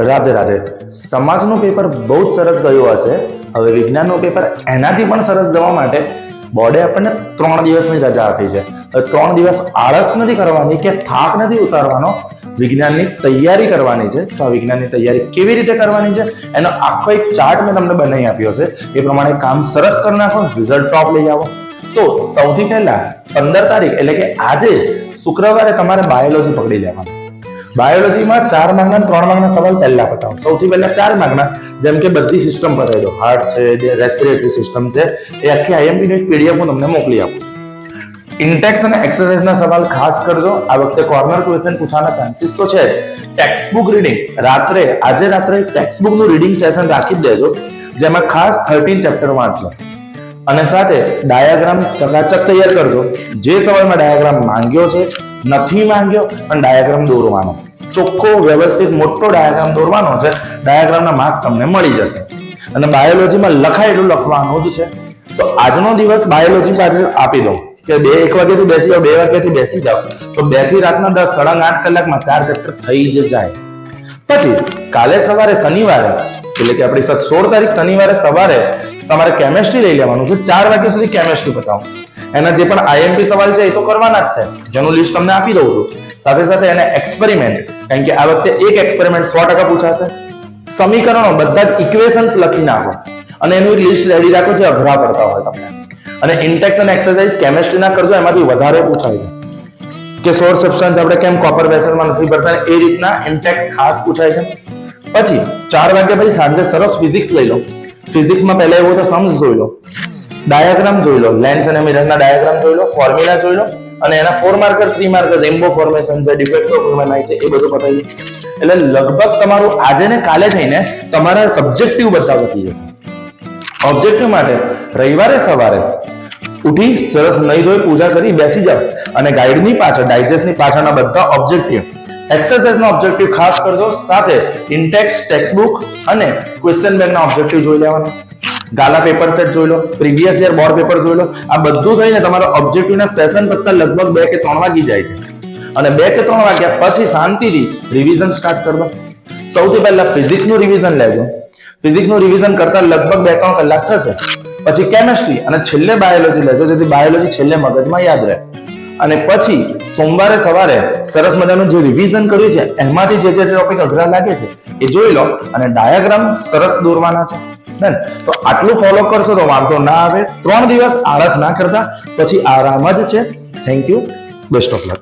રાધે રાધે. સમાજનું પેપર બહુ જ સરસ ગયું હશે. હવે વિજ્ઞાનનું પેપર એનાથી પણ સરસ જવા માટે બોર્ડે આપણને 3 દિવસની રજા આપી છે. હવે 3 દિવસ આળસ નથી કરવાની કે થાક નથી ઉતારવાનો, વિજ્ઞાનની તૈયારી કરવાની છે. તો આ વિજ્ઞાનની તૈયારી કેવી રીતે કરવાની છે એનો આખો એક ચાર્ટ મેં તમને બનાવી આપ્યો છે. એ પ્રમાણે કામ સરસ કરી નાખો, રિઝલ્ટ ટોપ લઈ આવો. તો સૌથી પહેલા 15 તારીખ એટલે કે આજે શુક્રવારે તમારે બાયોલોજી પકડી લેવાનું. બાયોલોજીમાં 4 માર્કના 3 માર્કના સવાલ પહેલા પતાવો. સૌથી પહેલા 4 માર્કના, જેમ કે બધી સિસ્ટમ પતાવી દો. હાર્ટ છે, રેસ્પિરેટરી સિસ્ટમ છે, એ આખી આઈએમપી નો એક પીડીએફ હું તમને મોકલી આપું. ઇન્ટેક્સ અને એક્સરસાઇઝના સવાલ ખાસ કરજો. આ વખતે કોર્નર ક્વેશ્ચન પૂછવાના ચાન્સીસ તો છે. ટેક્સ્ટબુક રીડિંગ આજે રાત્રે ટેક્સ્ટબુકનું રીડિંગ સેશન રાખી જ દેજો, જેમાં ખાસ 13 ચેપ્ટર વાંચજો. અને સાથે ડાયાગ્રામ ચકાચક તૈયાર કરજો. જે સવાલમાં ડાયાગ્રામ માંગ્યો છે, નથી માંગ્યો, પણ ડાયાગ્રામ દોરવાનો, ચોખ્ખો વ્યવસ્થિત મોટો ડાયાગ્રામ દોરવાનો છે. ડાયાગ્રામના માર્ક તમને મળી જશે. અને બાયોલોજીમાં લખાય એટલું લખવાનું જ છે. તો આજનો દિવસ બાયોલોજી પાછળ આપી દો કે 1 વાગ્યાથી બેસી જાઓ, 2 વાગ્યાથી બેસી જાઓ, તો 2 થી રાતના 10 સાડા 8 કલાકમાં 4 ચેપ્ટર થઈ જ જાય. પછી કાલે સવારે શનિવારે એટલે કે આપણી 16 તારીખ શનિવારે સવારે તમારે કેમેસ્ટ્રી લઈ લેવાનું છે. 4 વાગ્યા સુધી કેમેસ્ટ્રી બતાવો. એના જે પણ આઈએમપી સવાલ છે એ તો કરવાના જ છે, જેનું લિસ્ટ તમને આપી દઉં છું. સાથે સાથે એને એક્સપેરિમેન્ટ, કારણ કે આ વખતે એક એક્સપેરિમેન્ટ 100% પૂછાશે. સમીકરણો બધા જ ઇક્વેશન્સ લખી નાખો અને એનું એક લિસ્ટ રેડી રાખો જે અઘરા પડતા હોય તમને. અને ઇન્ટેક્સ અને એક્સરસાઇઝ કેમેસ્ટ્રીના કરજો, એમાંથી વધારે પૂછાય છે કે સોર્સ સબસ્ટન્સ આપણે કેમ કોપર વેસલમાં નથી ભરતા, એ રીતના ઇન્ટેક્સ ખાસ પૂછાય છે. પછી 4 વાગ્યા પછી સાંજે સરસ ફિઝિક્સ લઈ લો. ફિઝિક્સમાં પહેલા એવું તો सम्स જોઈ લો, ડાયાગ્રામ જોઈ લો, લેન્સ અને મિરરના ડાયાગ્રામ જોઈ લો, ફોર્મ્યુલા જોઈ લો, અને એના 4 માર્કર 3 માર્કર રેમ્બો ફોર્મેશન છે, ડિફેક્ટ્સ ઓફ હ્યુમન છે, એ બધું પતાવી દો. એટલે લગભગ તમારું આજે ને કાલે થઈને તમારા સબ્જેક્ટિવ બધા પતી જશે. ઓબ્જેક્ટિવ માટે રવિવારે સવારે ઉઠી સરસ નહીં ધોઈ પૂજા કરી બેસી જાવ અને ગાઈડની પાછળ, ડાયજેસ્ટની પાછળના બધા ઓબ્જેક્ટિવ, એક્સરસાઇઝના ઓબ્જેક્ટિવ ખાસ કરજો. સાથે ઇન્ટેક્સ, ટેક્સ્ટબુક અને ક્વેશ્ચન બેંકના ઓબ્જેક્ટિવ જોઈ લેવાના. ગાલા પેપર સેટ જોઈ લો, પ્રીવિયસ યર બોર્ડ પેપર જોઈ લો. આ બધું થઈને તમારો ઓબ્જેક્ટિવના સેશન પત્તા લગભગ 2 કે 3 વાગી જાય છે. અને 2 કે 3 વાગ્યા પછી શાંતિથી રિવિઝન સ્ટાર્ટ કરો. સૌથી પહેલા ફિઝિક્સનું રિવિઝન લેજો. ફિઝિક્સનું રિવિઝન કરતા લગભગ 2-3 કલાક થશે. પછી કેમેસ્ટ્રી અને છેલ્લે બાયોલોજી લેજો, જેથી બાયોલોજી છેલ્લે મગજમાં યાદ રહે. અને પછી સોમવારે સવારે સરસ મજાનું જે રિવિઝન કર્યું છે એમાંથી જે ટોપિક અઘરા લાગે છે એ જોઈ લો અને ડાયાગ્રામ સરસ દોરવાના છે. તો આટલું ફોલો કરશો તો વાંધો ના આવે. 3 દિવસ આળસ ના કરતા, પછી આરામ જ છે. Thank you. Best of luck.